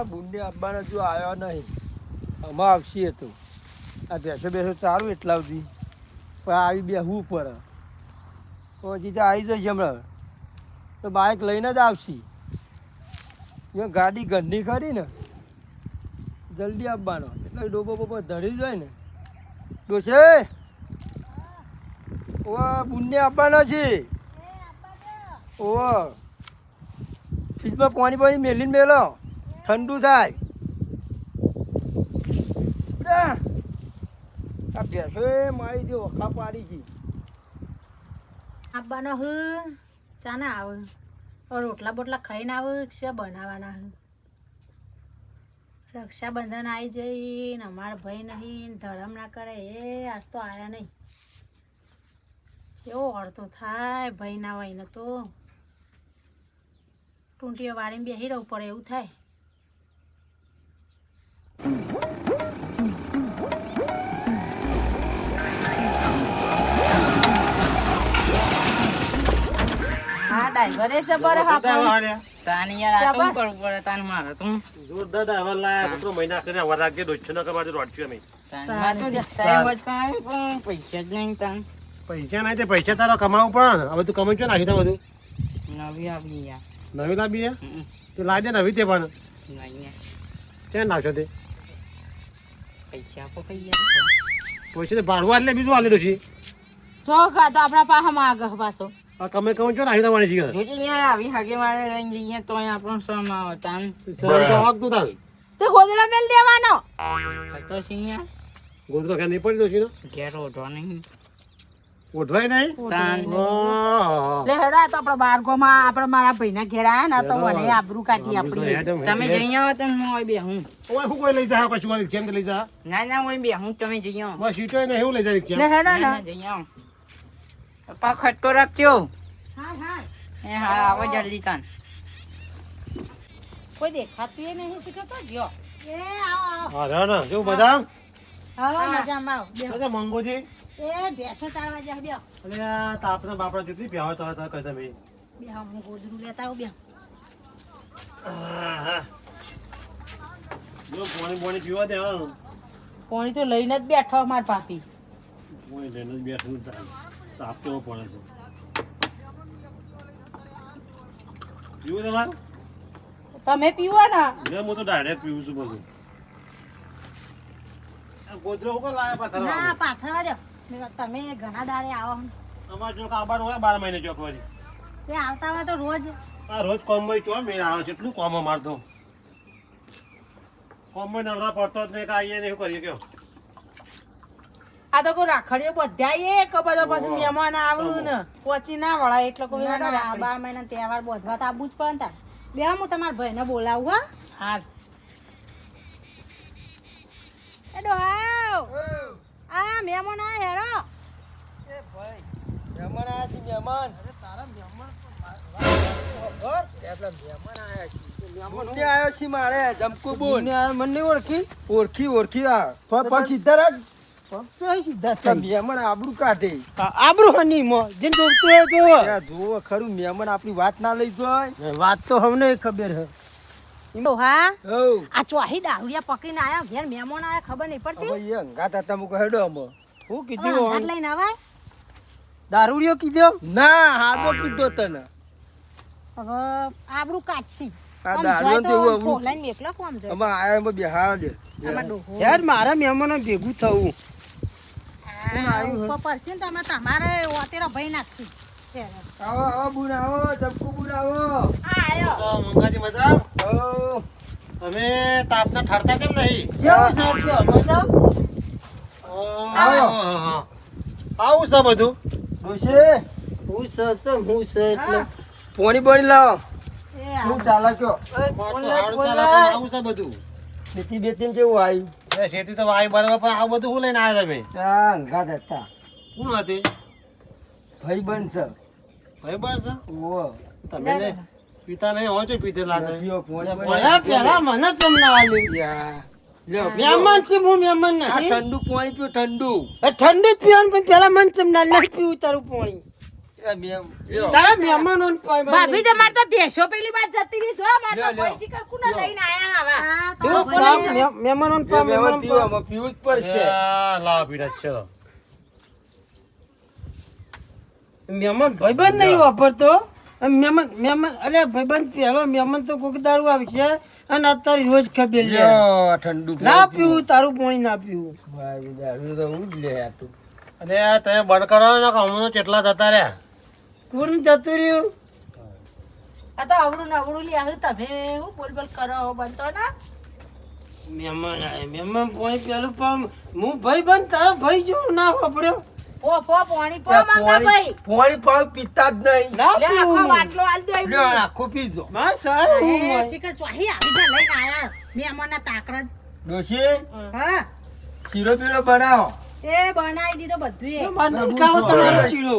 બુંડે આપવાના જો આવ્યો નહીં આમાં આવશે તો આ બેસો બેસો ચારું એટલા સુધી પણ આવી બેસવું પડે પછી તો આવી જશે હમણાં તો બાઇક લઈને જ આવશે એ ગાડી ઘરની ખરી ને જલ્દી આપવાનો એટલે ડોબો બોબો ધરી જાય ને ડોસે ઓ બુંડે આપવાના છે ઓ ફ્રીજમાં પાણી પાણી મેલીને મેલો ઠંડુ થાય આ ભેંસો મારી જે વખા પાડી છે આપવાનો હ ચા ના આવે રોટલા બોટલા ખાઈને આવે છે બનાવવાના હ રક્ષાબંધન આવી જઈ ને અમારા ભાઈ નહીં ધરમ ના કરે એ આજ તો આવ્યા નહીં જેવો અડધો થાય ભાઈ ના હોય ને તો ટૂંટીઓ વાળીને બેસી રહેવું પડે એવું થાય. હા ડ્રાઈવરે જબર જોરદાર ડ્રાઈવર લાયા કેટલો મહિના કરીને વરાગ કે દોઢસો ના કમાડે રોડ્યું અમે પૈસા નહીં તે પૈસા તારો કમાવું પણ હવે તું કમાઈ છો નાખી તા બધું નવી લાવી તે લાવી દે નવી તે પણ ક્યાં નાખશો તે પૈસા તો ભાડું આટલે બીજું આલેલું છે જો કા તો આપણા પાસે માગ પાછો આ કમે કહું છો નાખી દેવાની છે આવી હાગે મારે લઈને જઈએ તો આપણો શ્રમ આવે તાન તું તાન તે ગોદડા મેલ દેવાનો તો સિંહ ગોદરો કે નહીં પડી દોશી ઘેર ઓઢો નહીં ઓઢવાય નહીં તાન લે હેડા તો આપણા બારગોમાં આપણા મારા ભાઈના ઘેર આયા ને તો મને આબરૂ કાઢી આપણી તમે જઈ આવો તો હું હોય બે હું ઓય હું કોઈ લઈ જા કશું કેમ લઈ જા ના હોય બે હું તમે જઈ આવો બસ સીટો ને એવું લઈ જાય કેમ લે હેડા ને જઈ આવો પપ્પા ખટકો રાખજો હા હા એ હા આવો જલ્દી તાન કોઈ દેખાતું એ નહીં શીખો તો જ્યો એ આવો હા રાણા જો બદામ આવો મજામાં આવો બેહો. બધા મંગોજી એ ભેંસો ચારવા જા બેહો અલે આ તાપના બાપડા જેટલી પ્યાવ તો કહે તમે બેહો હું ગોદરું લેતા આવું બેહો જો પાણી પીવા દે હા પાણી તો લઈને જ બેઠો માર પાપી પાણી લઈને જ બેઠું તાપ તો પડે છે પીવું તમારે તમે પીવો ને હું તો ડાયરેક્ટ પીવું છું પછી ગોદરો કોણ લાયા પાથરવા ના પાથરવા દો તમે ઘણા દાડે આવો અમાર જો આબાનું હોય 12 મહિને ચોક વળી તે આવતા હોય તો રોજ આ રોજ કોમભાઈ ચો મેં આવે છે એટલું કોમ મારતો કોમભાઈ નવરા પડતો જ નહીં કે આઈએ ને શું કરીએ કયો આ તો કોઈ રાખડીઓ બધા એક બધો પછી મહેમાન આવું ને પહોંચી ના વળાય એટલે કોઈ 12 મહિના તહેવાર બોધવા તો આવું જ પડે ને તાર બે હું તમારા ભાઈને બોલાવું હા એડો હાવ આ મહેમાન આ હેડો એ ભાઈ મહેમાન આયા છે મહેમાન અરે તારા મહેમાન બુંડે આવ્યો છે મારે જમકુ બુન મને ઓળખી આ પણ સીધા રાખ મહેમાન આબરૂ કાઢે આબરૂ હની મો જેન જોતું હોય તો જુઓ ખરું મહેમાન આપણી વાત ના લઈ જાય વાત તો હમને ખબર હે હા હઉ આ ચોહી દારૂડિયા પકડીને આયા ઘેર મહેમાન આયા ખબર નહીં પડતી હવે એ અંગાત હતા મુકો હેડો અમે હું હવે કીધું અંગાત લઈને આવાય દારૂડિયો કીધો ના હાદો કીધો તને હવે આબરૂ કાઢશી આ દારૂડિયો તો એવું આવડું લાઈન એકલો કોમ જો અમે આયા અમે બિહાર દે આમાં ડોહો યાર મારા મહેમાનો ભેગું થવું ઉપર પડશે ને તો હમણાં તમારે ઓતેરો ભઈ નાખશી આવો આવો બુન આવો જમકુ બુન આવો આયો મંગાજી મજા હઉ તમે તાપના ઠરતા કેમ નહીં કેવું છે કે મજા આવું છે બધું ડોશે હું સચમ હું છે એટલે પોણી બોણી લાવો એ હું ચાલા કયો આવું છે બધું બેતી બેતી કેવું આવ્યું ખેતી તો વાય બરાબર પણ આ બધું શું લઈને આવ્યા તમે ત્યાં અંગાત હતા શું હતી ભાઈ બનશે ભાઈ બસ ઓ તમે ને પિતા નહીં હોય તો પીતે લાગે પીઓ પોણી પેલા પેલા મને જમના આલી લ્યો મહેમાન છે હું મહેમાન આ નથી ઠંડુ પાણી પીઓ ઠંડુ ઠંડુ જ પીવાનું પણ પેલા મને જમના નહીં પીવું તારું પાણી તારા મહેમાનોને પાય મારે ભાભી તમારે તો ભેંસો પેલી બાદ જતી રહી જો મારે તો લ્યો, લ્યો. પૈસી કર કુના લઈને આયા આવા નહીં. મહેમાનોને પાય, મહેમાનોને પાય. આમાં પીવું જ પડશે લાવ પીડા જ છે મહેમાન ભાઈબંધ નહીં વાપરતો મહેમાન અલે ભાઈબંધ પેલો મહેમાન તો કોક દારૂ આવશે અને અત્યારે રોજ ખબર લે લ્યો, ઠંડુ ના પીવું તારું પાણી ના પીવું ભાઈ દારૂ તો હું જ લે આ તો. અરે તમે બંધ કરો ને હમણાં કેટલા જતા રહ્યા કોણ જતું રહ્યું આ તો અવળું ને અવળું લી આવ્યું તમે હું બોલ બોલ કરો બનતો ના મહેમાન આયા મહેમાન પાણી પેલું પામ હું ભાઈબંધ તારો ભાઈ જો ના વાપર્યો પો પાણી પો મંગા ભાઈ પોણી પાવ પીતા જ નહીં ના લે આખો પીવું બાટલો આલ દે લ્યો, આખું પીજો માં સારું હું એ હોય. શિખર ચોહી આવી ગયા લઈને આયા મહેમાનના તાકડ ડોશી હા શીરો પીરો બનાવો એ બનાવી દીધો બધું એ માં નહીં ખાવો તમારો ચીડો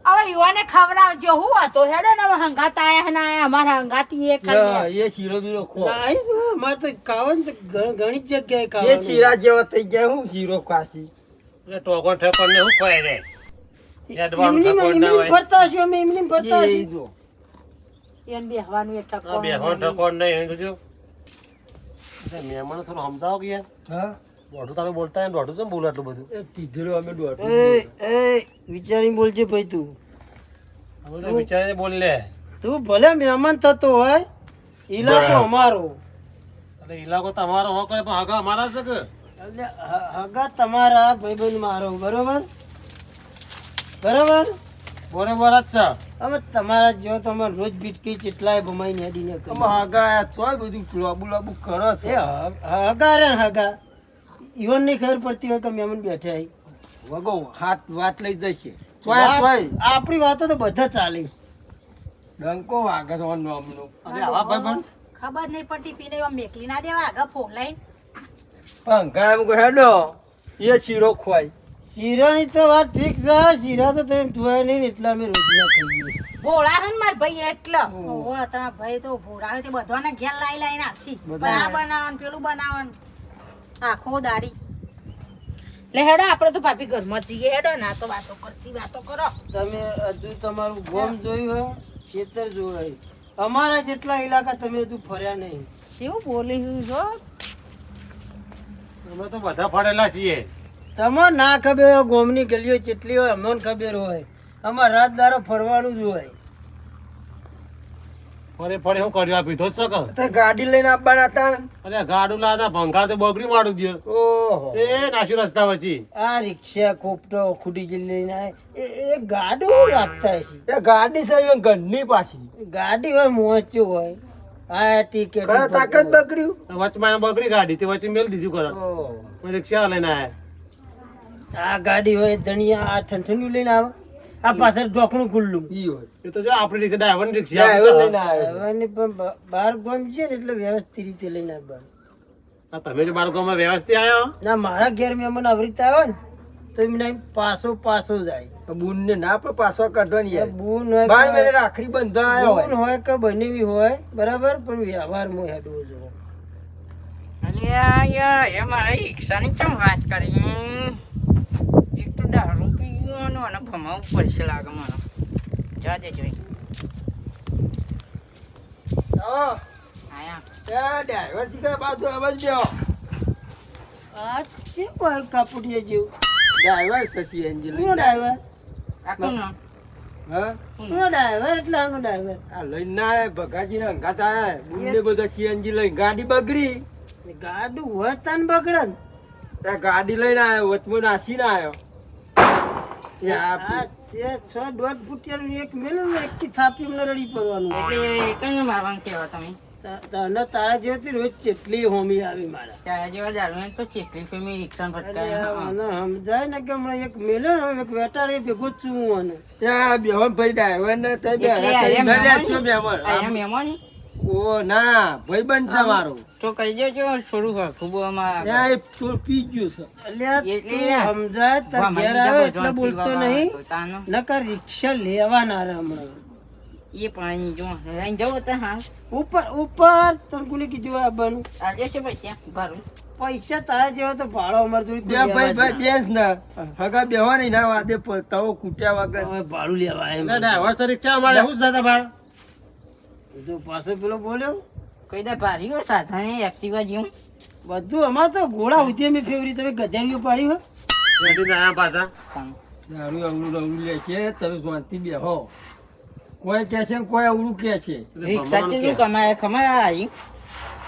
હવે યુવાને ખવડાવજો હું હતો હેડો ને હવે હંગાત આયા ને આયા અમારા હંગાતી એ ખાઈ લ્યો, એ શીરો બીરો ખો ના માં તો ખાવાનું તો ઘણી જગ્યાએ એ ખાવાનું શીરા જેવા થઈ ગયા હું શીરો ખાસી એટલે ટોકન ઠેકોન ને શું ખવાય રે યાદવાનું એમની ઠેકોન ના હોય ફરતા હશું અમે એમની ફરતા એ હશું જો એને બેહવાનું એટલે આ બેહોન ઠેકોન નહીં એમ કીધું એટલે મહેમાનો થોડું સમજાવો કે યાર હા દોઢું તમે બોલતા એમ દોઢું કેમ બોલો આટલું બધું એ પીધેલું અમે દોઢું એ વિચારીને બોલજે ભાઈ તું અમે તો વિચારીને બોલ લે તું ભલે મહેમાન થતો હોય ઈલાકો અમારો એટલે ઇલાકો તમારો હો કરે પણ આગા અમારા છે કે એટલે હગા તમારા ભાઈબંધ મારો બરોબર બરોબર બરોબર જ છે અમે તમારા જેવો તો અમારે રોજ બીટકી ચેટલાય બમાઈને હેડીને કરી અમે હગાયા તોય બધું લાબુ લાબુ કરે છે એ હગા રે ને હગા ઈવન નહીં ખબર પડતી હોય કે મહેમાન બેઠા અહીં. વગો હાથ વાત લઈ જશે તોય વાત- તોય આપણી વાતો તો બધા ચાલે ડંકો વાગે તો નામનો અરે આવા ભાઈ પણ ખબર નહીં પડતી પીને એવા મેકલી ના દેવા આગળ ફોલાઈ પંખા એમ કહે હેડો એ શીરો ખવાય શીરાની તો વાત ઠીક છે શીરા તો તમે ધોયા નહીં ને એટલે અમે રોજના ખાઈએ ભોળા હન માર ભાઈ એટલે ઓહો તમારા ભાઈ તો ભોળા તે બધાને ઘેર લાઈ લાઈને આવશી આ બનાવવાનું પેલું બનાવવાનું આખો દાડી લે હેડો આપણે તો ભાભી ઘરમાં જઈએ હેડો ના તો વાતો કરશી વાતો કરો તમે હજુ તમારું ગોમ જોયું હોય ખેતર જોયું હોય અમારા જેટલા ઇલાકા તમે હજુ ફર્યા નહીં કેવું બોલી હું જો અમે તો બધા ફરેલા છીએ તમને ના ખબર હોય ગોમની ગલીઓ જેટલી હોય અમને ખબર હોય અમારે રાત દારો ફરવાનું જ હોય ફરે ફરે હું કર્યું આ પીધો જ શકે તો ગાડી લઈને આવવાના હતા ને? અરે ગાડું લાદા ભંગાર તો બગડી મારું દે ઓહો એ નાખ્યું રસ્તા વચ્ચે આ રિક્ષા કોપટો ખુડી જે લઈને આવે એ ગાડું રાખતા હશે એ ગાડી છે એ ઘરની પાછી ગાડી હોય મોચ્યું હોય આ ટિકિટ ખરા તાકત બગડ્યું વચમાં બગડી ગાડી તે વચ્ચે મેલ દીધું કરો ઓહો. રિક્ષા લઈને આયા આ ગાડી હોય ધણિયા આ ઠંઠણિયું લઈને આવે આ પાછળ ઢોકણું ખુલ્લું ઈ હોય એ તો જો આપણી રિક્ષા ડ્રાઈવરની ડ્રાઈવર લઈને રિક્ષા આવ્યો. હવે પણ બહાર ગોમ છે ને એટલે વ્યવસ્થિત રીતે લઈને આવવાનું આ તમે જો બાર ગામમાં વ્યવસ્થિત આવ્યા ના મારા ઘેર મહેમાન આવરીત આવે ને તો એમને એમ પાસો જાય બુનને ના પણ પાછો કાઢવાની યાર બૂન હોય બાર કે- મહિને રાખડી બંધા આવ્યો બૂન હોય હોય કે બનેવી હોય બરાબર પણ વ્યવહારમાં હેડવો જોઈએ અલ્યા યા એ મારા રિક્ષાની કેમ વાત કરી એક તો દારૂ પીવાનો અને ભમાવું પડશે લાગે મને જાજે જોઈ હા, આયા એ ડ્રાઈવર શીખાય બાજુ આવાજ બેહો. આ કેવું આવ્યું કાપુડિયા જેવું ડ્રાઈવર છે CNG લઈને. કોનો ડ્રાઈવર આ કોનો હા કોનો ડ્રાઈવર એટલે આનો ડ્રાઈવર આ લઈને ના આયા ભગાજીને હંગાત આયા બુનને બધા CNG લઈને ગાડી બગડી ગાડું હોય તાન બગડે ને. ત્યાં ગાડી લઈને આવ્યો વચમાં નાસીને આવ્યો એ આ આ છે 6-1.5 ફૂટિયાનું એક મેલું ને એકથી થાપી અમને રડી પડવાનું એટલે કઈ મારવાનું કહેવા તમે તને તારા જેવાથી રોજ ચેટલી હોમી આવી મારા તારા જેવા દારૂ તો ચેટલી ફેમી રિક્ષા એટલે ફટકાય મને સમજાય ને કે હમણાં એક મેલ્યો ને હવે એક વેટાડી ભેગો જ છું હું અને ત્યાં બેહો ભાઈ ડ્રાઈવર ને તઈ બે એટલે હારા કરી આયા મેલ્યા છો મહેમાન? બેહો. આયા મહેમાન ઓ ના ભાઈબંધ છે મારો તો કરી દેજો થોડું હોય ખૂબ અમારા ત્યાં એ થોડું પી ગયું છે અલ્યા તું એટલે સમજાય તાર ઘેર આવે એટલે બોલતો નહીં પોતાનો નકર રિક્ષા લેવાના રે હમણાં એ પાણી જો લઈને જવો તો હા ઉપર તને કોને કીધું આવવાનું આજે છે પૈસા ભરું પૈસા તારા જેવા તો ભાડો અમારે થોડી બે ભાઈ બેસ ના હગા બેહવા નહીં ના વાદે તવો કૂટ્યા વગર હવે ભાડું લેવા એમ એટલે ડ્રાઈવર તો રિક્ષા અમારે શું છે તમારે તો પાછો પેલો બોલ્યો કોઈ દા ભારી હોય સાધન એક્ટિવા જેવું બધું અમારે તો ઘોડા ઉધી અમે ફેવરી તમે ગધેડીઓ પાડી હોય રેડી ના આયા પાછા દારૂ અવળું અવળું લે છે તમે શાંતિ બેહો કોઈ કે છે ને કોઈ અવળું કે છે રિક્ષા કેટલું કમાય ખમાય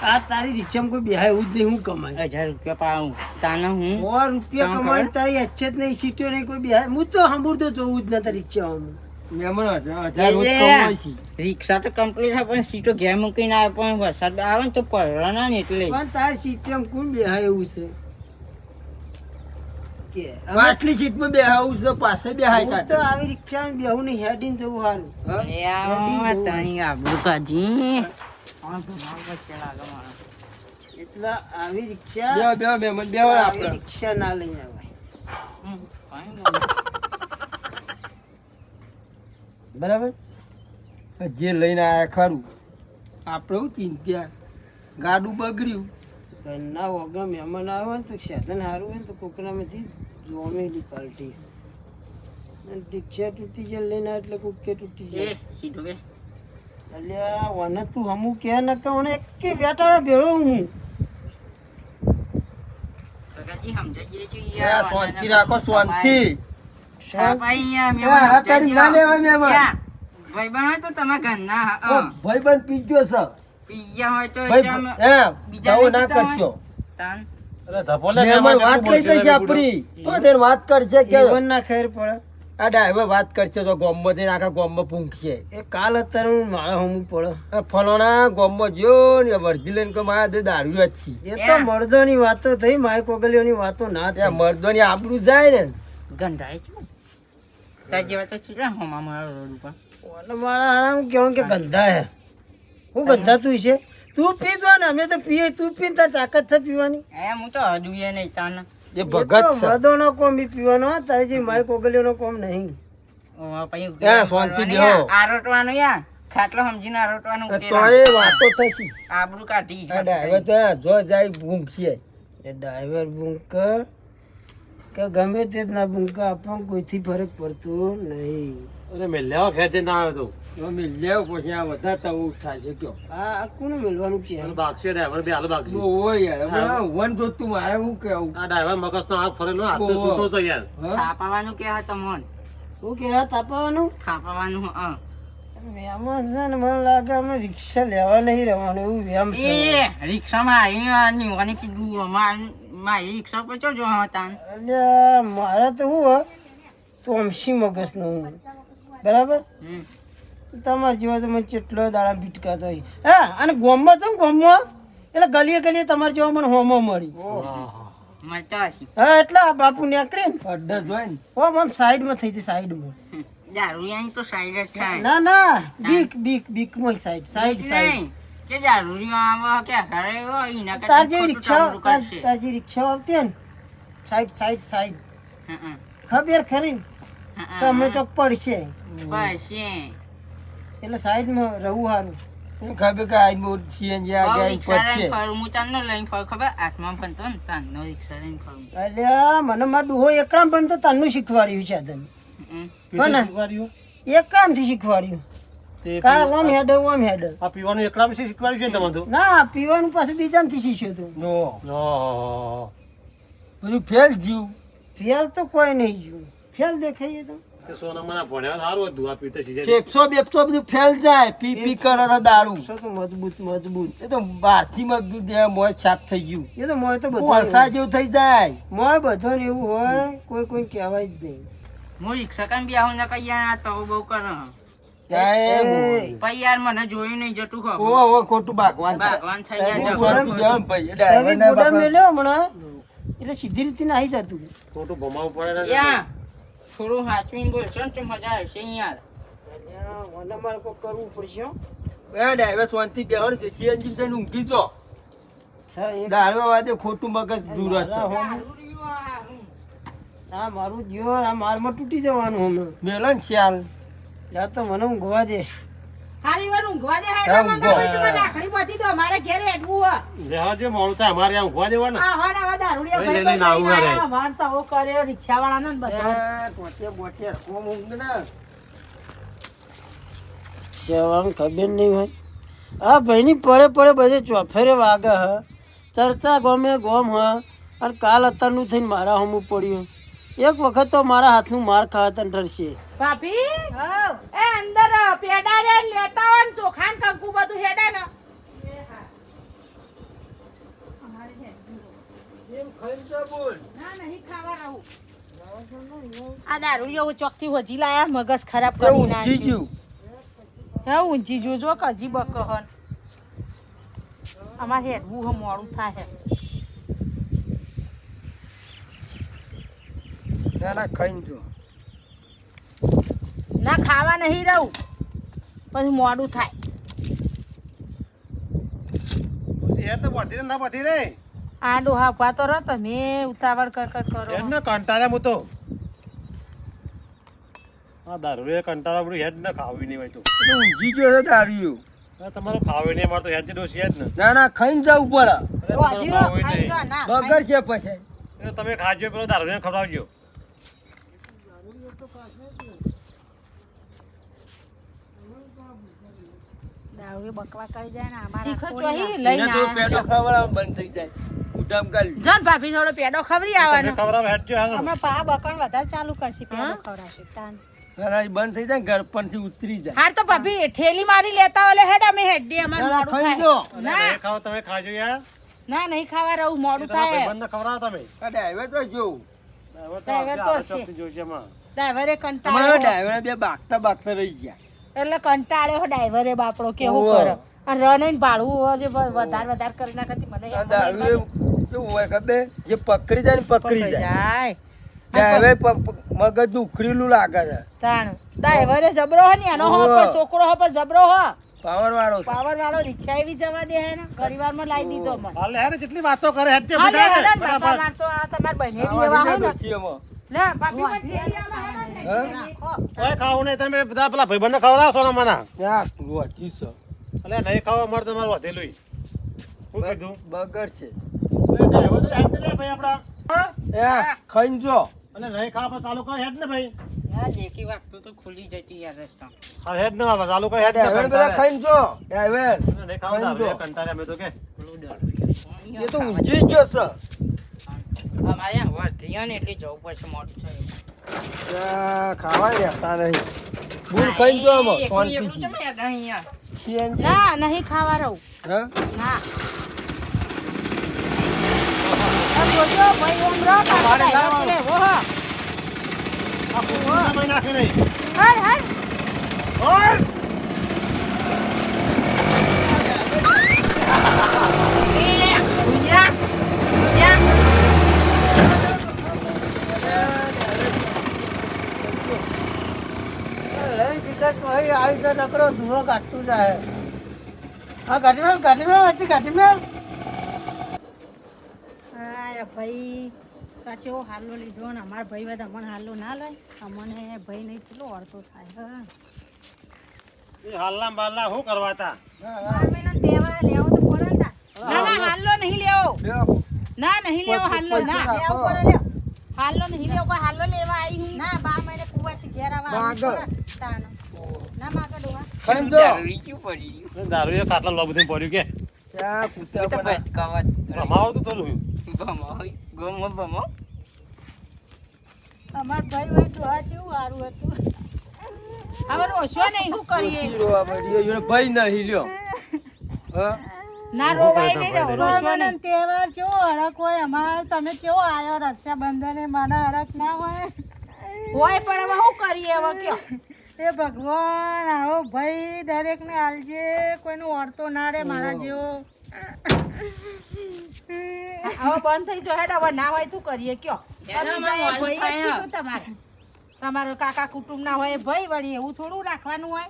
આ તારી રિક્ષામાં કોઈ બેહાય એવું જ નહીં હું કમાય 1000 રૂપિયા પાઉં તાને હું 100 રૂપિયા કામ કમાય કરે? તારી અચ્છે જ નહીં સીટો નહીં કોઈ બેહાય હું તો સાંભળતો જોવું જ નતા રિક્ષામાં મહેમાન 1000 રોજ કમાય છે રિક્ષા તો કમ્પ્લીટ છે પણ સીટો ઘેર મૂકીને આવે પણ વરસાદ આવે ને તો પડવાના ને એટલે પણ તારી સીટમાં કોણ બેહાય એવું છે કે અમે પાછલી સીટમાં બેહાવું છે પાસે બેહાય હું તો કાઢે આવી રિક્ષામાં બેહું નહીં હેડીને જવું સારું એ આ તારી આબરૂ કાઢી આ ભમાવ વચ્ચે લાગે મારો. એટલે આવી રિક્ષા બે મહેમાન બેહો આવી આપણે રિક્ષા ના લઈને આવાય કાંઈ બોલો. બરાબર જે લઈને આયા ખરું આપણે હું ચિંત્યા ગાડું બગડ્યું ઘરના વગર મહેમાન આવે ને તો સાધન સારું હોય ને તો કોકનામાંથી જોમેલી પાલટી અને રિક્ષા તૂટી જાય લઈને આવે એટલે કુકે તૂટી એ જાય સીધું બે અલ્યા વને તું હમું કે ન કહું ને એકે બેટાડા ભેળો હું કાકાજી સમજાઈ જઈએ છે એ શાંતિ રાખો શાંતિ સાપાઈ હા, તારી ના લેવાય મહેમાન. ભાઈ બન તો તમે ઘરના ભાઈ બંધ પીજો છે પીયા હોય તો ભાઈ ચમ બીજા બીજા ના લેતા હોય. કરશો તાન અરે ધપોલે મહેમાન વાત કઈ કઈ છે આપણી તો તેને વાત કરશે કે જીવન ના ખેર પડે આ ડ્રાઈવર વાત કરશે તો ગોમમાં જઈને આખા ગોમમાં પૂંખશે એ કાલ અત્યારે હું મારા હમું પડે આ ફલોણા ગોમમાં જો ને વર્ધી લઈને કે મારા તો દારૂ જ છે એ તો મર્દોની વાતો થઈ માય કોગલીઓની વાતો ના ત્યાં થઈ મર્દોની આબરૂ જાય ને ગંધાય છે તાર જેવા તો છે હોમા મારા રોડ ઉપર અને મારા આરામ કેવું કે ગંધા હે હું ગંધા તું છે તું પીવા ને અમે તો પીએ તું પીને તાર તાકાત છે પીવાની એ હું તો હજુએ નહીં તાન જે ભગત છે મર્દોનો કોમ બી પીવાનો હા, તારી જે માય કોગલીઓનો કોમ નહીં ઓ પછી એ શાંતિ બેહો. આરોટવાનું યા ખાટલો સમજીને આરોટવાનું તો એ વાતો થશે આબરૂ કાઢી આ ડ્રાઈવર તો જો જાય પૂંખશે એ ડ્રાઈવર બુંક કે ગમે તે જ ના બુંક આપણને કોઈથી ફરક પડતો નહીં અરે મેં લેવા ખેંચે ના આવ્યો તો અમે લેવ પછી આ વધારે તવું થાય છે કયો આ કોને મેળવાનું કે હાલ બાગશે ડ્રાઈવર બે હાલ બાગશે ઓ યાર હવે વન તો તું મારે હું કેવું આ ડ્રાઈવર મગજ નો હાથ ફરેલો હાથ તો ઓહો. છૂટો છે યાર હા? થાપાવાનું કે હોય તમોન શું કહેવા તાપાવાનું થાપાવાનું વ્યાયામ છે ને મને લાગે અમે રિક્ષા લેવા નહીં રહેવાનું એવું વ્યાયામ છે એ રિક્ષામાં આવી નીવાની કીધું મારી રિક્ષા પર ચો જો તાન અલ્યા મારે તો શું હોય તો અમસી મગજનો હું બરાબર તમારા જેવા તો મને કેટલો દાડા ભીટકાતો હોય હા અને ગોમમાં છે ને ગોમમાં એટલે ગલીએ ગલીએ તમારે જેવા મને હોમો મળી મળતા હશે હા એટલે આ બાપુ નીકળે ને અડ્ડા જોઈ ને ઓ મને સાઈડમાં થઈ હતી સાઈડમાં દારૂ યાની તો સાઈડ જ થાય ના ના બીકમાં સાઈડ નહીં કે દારૂ આવે કે ઘરે હોય એના કરતાં તાર જેવી ખોટું રિક્ષા ચાલુ કરશે. તાર જેવી રિક્ષા આવતી હોય ને સાઈડ હં, ખબર ખરી ને હં, તો અમે ચોક પડશે પછી એટલે સાઈડમાં રહું સારું એ ખબર કે આ મોટ સીએનજી આ બહુ ગયા રિક્ષા લઈને પડશે ફરું. હું ચાંદનો લઈને ફરું ખબર આસમાન ફરતો ને તાનનો રિક્ષા લઈને ફરું. અલ્યા મને મારા ડોહો એકલામ પણ તો તન્નું શીખવાડ્યું છે તમે હં. કોને? એકલામથી શીખવાડ્યું તે કા ઓમ હેડ આ પીવાનું એકલામાં શી શીખવાડ્યું છે ને તમારે તો ના પીવાનું પાછું બીજામાંથી શીખ્યું તું નો ઓહો. બધું ફેલ ગયું ફેલ તો કોઈ નહીં જોયું ફેલ દેખાઈએ તો તે સોના મને ભણ્યા સારું હતું આ પીતે સીજે ચેપસો બેપસો બધું ફેલ જાય પી પી કરે તો દારૂ શું તો મજબૂત એ તો બહારથી મજબૂત જે મોય છાપ થઈ ગયું એ તો મોય તો કોલસા બધા જેવું થઈ જાય મોય બધો ને એવું હોય કોઈ કહેવાય જ નહીં હું રિક્ષા કાન બી આવું ના કઈ યાર આ તો બહુ કરે કાંઈ પછી યાર મને જોયું નહીં જતું ખબર ઓહો ખોટું ભાગવાન છે. ભગવાન થઈ હું ગયા શાંતિ જગત. બેહો ને ભાઈ. એ તમે ડ્રાઈવરના ગોડા બાપા- મેલ્યો હમણાં એટલે સીધી રીતે ના આવી જતું ખોટું ભમાવું પડે ને યા થોડું હાચવીને બોલશો ને તો મજા આવશે યાર મને મારે કોઈ કરવું પડશે હો. એ ડ્રાઈવર શાંતિ બેહો ને સીએનજી જઈને ઊંઘી જો છ એક દારૂ વાદે ખોટું મગજ દૂર હશે આ મારું જીવન આ મારમાં તૂટી જવાનું હમણાં મેલો ને શ્યાલ યા તો મને ઊંઘવા દે હારી વાર ઊંઘવા દે હા, હેડો ઊંઘો. મંગા ભાઈ તમે રાખડી બાંધી દો અમારે ઘેરે હેડવું હો. લેવા જો મોણું થાય અમારે આ ઊભવા દેવાના આ હવા ને હવા દારૂડિયા લઈને ભાઈ આવું લઈને ના આયા. અમારે તો આવો કર્યો રિક્ષાવાળાનો ને બધો. બોટેર કોમ ઊંઘ ને કહેવાનું ખબર નહીં હોય આ ભાઈની પડે પડે બધે ચોફેરે વાગે હ ચર્ચા ગમે ગોમ હ અને કાલ અત્યારનું થઈને મારા હમું પડ્યું એક વખત તો મારા હાથનું માર ખાવા ઠરશે ભાભી એ અંદર પેડા રે લેતા હોય ને ચોખા ને કંકુ બધું હેડે ને. ના નહીં ખાવા રહું. આ દારૂડિયો ચોકથી હોજી લાયા મગજ ખરાબ કરી ઊંઘી નાખ્યું. ગયું હા ઊંચી જોજો કે હજી બકહન અમારે હેડવું હે મોડું થાય. ના ના ખાઈને જો ના ખાવા નહીં રહું પછી મોડું થાય. પછી હેડ ને બધી ને ના બધી રે આ ડોહા ઉભા તો રહો તમે ઉતાવળ કર કરો. હેડ ને કંટાળ્યા હું તો આ દારૂ એ કંટાળા બધું હેડ ને ખાવી નહીં હોય તો એટલે ઊંઘી ગયો છે દારૂ આ તમારું ખાવી નહીં અમારે તો હેડ ડોસી હેડ ને ના ના ખાઈને જવું પડે અરે તમારું વધીરો ખાવું ખાઈ નહીં. જો ના બગર છે પછી એ તમે ખાજો પેલો દારૂ ને ખવડાવજો દારૂ બકવા કરી જાય ને અમારા શીખો કોળી ચોહી ના. લઈને એને તો પેટો આયા. ખવડાવવાનું બંધ થઈ જાય ઉઠામ કરી જન ભાભી થોડો પેડો ખવરી તમે આવવાનો. ખવડાવો હેડજો હાલો અમે પા બકણ વધારે ચાલુ કરશે પેડો ખવડાવશે તાન. ના ના, એ બંધ થઈ જાય ઘર પરથી ઉતરી જાય હાર તો ભાભી ઠેલી મારી લેતા ઓલે હેડ અમે હેડી અમાર ના, ના, મોડું ખાઈ થાય. જો. ના નહીં ખાઓ તમે ખાજો યાર ના નહીં ખાવા રહું મોડું તમારા થાય. ભાઈબંધને ખવડાવો તમે આ ડ્રાઈવર તો જોવું ડ્રાઈવર તો આ હશે. ચોકથી જોઈશે એમાં. ડ્રાઈવરે અમારા કંટાળ્યો ડ્રાઈવર બે બાગતા રહી ગયા એટલે કંટાળ્યો ડ્રાઈવરે બાપડો કેવું ઓહો. કરે અને રન ભાડું જે વધારે કરી નાખતી મને આ દારૂ એ કેવું હોય ખબર જે પકડી જાય ને પકડી જાય જાય ડ્રાઈવર મગજ નું ઉખડેલું લાગે છે તાણ ડ્રાઈવરે જબરો હો ને એનો હો ઓહો. પણ છોકરો હો પણ જબરો હો પાવર વાળો છે. પાવર વાળો રિક્ષા એવી જવા દે હે ને ઘડીવારમાં લાવી દીધો મને હાલે હેડ જેટલી વાતો કરે હેડ હાલે બધા હેડો ને બાપા ફટાફટ. માર તો આ તમાર બહેને બી આવા એવા દીધા હોય ને ડોશીઓમાં. લે બાપી માં ઠેલી આવા હેડો ને. હા? ઓય ખાવું નહીં તમે બધા પેલા ભાઈબંધને ખવડાવશો ને મને ત્યાં રોટી છે. એટલે નહીં ખાવા અમારે તમારું વધેલું શું કીધું બગર છે ડ્રાઈવર તો હેડ ને લે ભાઈ આપડા એ ખાઈને જો અને નહીં ખાવા પણ ચાલુ કર હેડ ને ભાઈ યાર જેકી વાગતું તો ખુલી જતી યાર રસ્તા. હા હેડ ને બાબા ચાલુ કર હેડ ને ડ્રાઈવર બધા ખાઈને જો ડ્રાઈવર નહીં ખાવા દારૂ એ કંટાળે અમે તો કે એ તો ઊંઘી જ ગયો છે અમારે આ વર્ધીયા ને એટલે જવું પડશે મોડું થયું. ત્યાં ખાવા રહેતા નહીં બૂલ ખાઈને જો આમાં એકલું એકલું શાંતિથી. ચમ યાર અહીંયા? CNG. ના નહીં ખાવા રહું હા? ના આ જોજો ભાઈ ઓમ રો મારે તારે લાવવાનું. લે વો હો આ કુકુરને ભાઈ નાખી નહીં હર હર ઓય લઈ દીધા તો અહીં આવી જાય નકરો ધૂળો કાઢતું જાય હા ગાડી મેળ હતી ગાડી મેળ આ ભાઈ સાચો હાલો લીધો ને અમારા ભાઈ બધા અમને હાલો ના લે અમને ભાઈ નહીં ચલો અડધો થાય હા એ હાલના બાલના શું કરવા તા મહિના તહેવાર લેવો તો પડે ને તાર. ના ના હાલો નહીં લેવો લ્યો. ના નહીં લેવો હાલો ના પૈસા લેવો રાખો. પડે લ્યો હાલો નહીં લેવો કોઈ હાલો લેવા આવી હું ના 12 મહિને કુવાસી ઘેર આવવા માગર. તાનો ના માગર ડોહા ખાઈને જો રીચું પડી ગયું. દારૂ એ કાટલા લો બધું પડ્યું કે ત્યાં કૂતરા એ તો બધા. ભટકાવા જ. રમાવતું થોડું ભમાવ, ગમો ભમાવ. અમાર ભાઈ હોય ડોહા જેવું સારું હતું હવે રોશો નહીં શું કરીએ ઓછી રોવા મળી. એને ભય નહીં લ્યો હા? ના રોવાય નહીં ને રોશો નહીં તહેવાર કેવો હરખ હોય અમાર તમે કેવો આયો રક્ષાબંધને મને હરખ ના હોય હોય પણ હવે શું કરીએ હવે કયો એ ભગવાન આવો ભાઈ દરેકને આલજે કોઈનું અડતો ના રે મારા જેવો હવે બંધ થઈ જો હેડ હવે ના હોય તું કરીએ કયો એના તમે જાય મોડું ભાઈ જ થાય. છીએ તમારે તમારો કાકા કુટુંબ ના હોય ભાઈ વળી એવું થોડું રાખવાનું હોય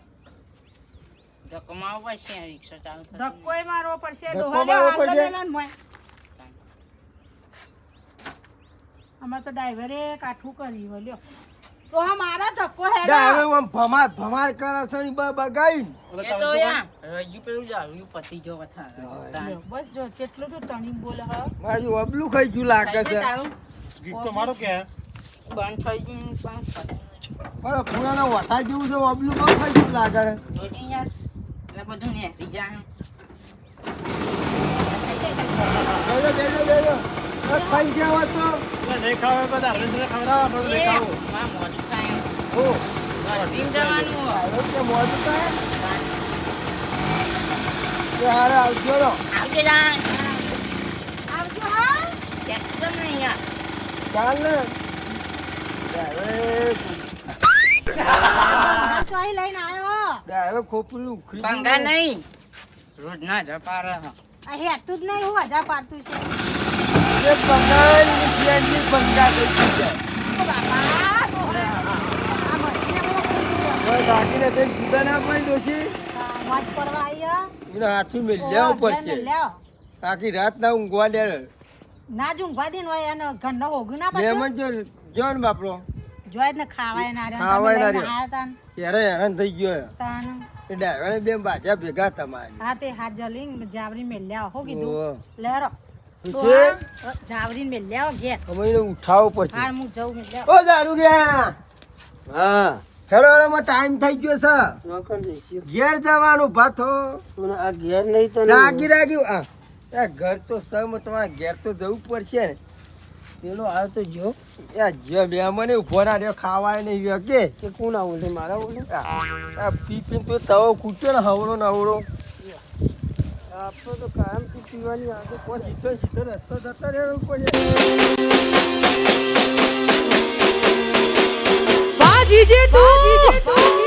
ધક્કો મારવો પડશે આ રિક્ષા ચાલુ થતી. ધક્કોય મારવો પડશે ધક્કો ડોહા લે મારવો હાલો પડશે? લેલો ને મોય. અમાર તો ડ્રાઈવરે કાઠું કર્યું લ્યો તો હા મારા ધક્કો હેડો ડ્રાઈવર આમ ભમાર ભમાર કરે છે ને બગાઈ એ તો યાર હજુ પેલું જાળ્યું પતિ જો વથા બસ જો કેટલું તો ટણી બોલે હા મારું અબલું ખાઈ ગયું લાગે છે ગીત તો મારો કે બંધ થઈ ગયું પણ પણ પુરાનો વટા જેવું છે અબલું બહુ ખાઈ ગયું લાગે છે જોડી યાર એટલે બધું ને જાય બેજો બેજો બેજો ખાઈ ગયા તો નહીં ખાવે બધા હરવેન્દ્ર ખવડાવવા પણ નહીં ખાવું માં મોજું થાય ઓ ટીમ જવાનું ડ્રાઈવર કે મોડું થાય કે હારે આવજો રો આવજે જાન આવજો હા એકદમ નહીં યાર ચાલ ને ડ્રાઈવર ચોઈ લઈને આવ્યો ડ્રાઈવર ખોપલું ઉખડી પંગા નહીં રોજ ના જપા રહે આ હેતું જ નહીં હું હજા પાડતું છે એ બંગાળ ની ફ્રેન્ડની બંગાળ થઈ જાય ઓ બાપા આ મસ્તીના બધા ખોટી કોઈ બાકીને તે જુદા ના પડી ડોશી મોજ પડવા આયા એને હાથી મેં લેવું પડશે આખી રાત ના ઊંઘવા દે ના જ ઊંઘવા દે ને હોય અને ઘરનો હોગું ના પાછો મહેમાન જો ને બાપરો જોઈ જ ને ખાવાય ના રહ્યા ખાવાય ના તમે લઈને રહ્યા. આયા તાન ત્યારે હેરાન થઈ ગયો તાન એ ડ્રાઈવરે બે બાજા ભેગા તમારી હા તે હાથ જલીને જાવરી મેલ્યા હો કીધું ઓહો. લેરો શું તો છે? આ જાવરી મેલ્યા ઘેર અમે એને ઉઠાવવો પડશે હાર હું જઉં મેલ્યા ઓ દારૂ ગયા હા ખેડવામાં ટાઈમ થઈ ગયો છે નોકર જઈશું ઘેર જવાનું ભાથો મને આ ઘેર નહીં તો રાગી રાગી આ એ ઘર તો સમ તમારા ઘેર તો જવું પડશે ને પેલો આવ્યો તો જો એ જે મહેમાને ઉભો ના રહ્યો ખાવાય નહીં રહ્યો કે કે કોણ આવું છે મારા બોલે આ પી પીને તો તવો કૂટ્યો ને હવળો ને હવળો આપણો તો કાયમ થી પીવાની આદત કોઈ સીધો સીધો રસ્તો જતો રહેવો પડે Baji Jetu.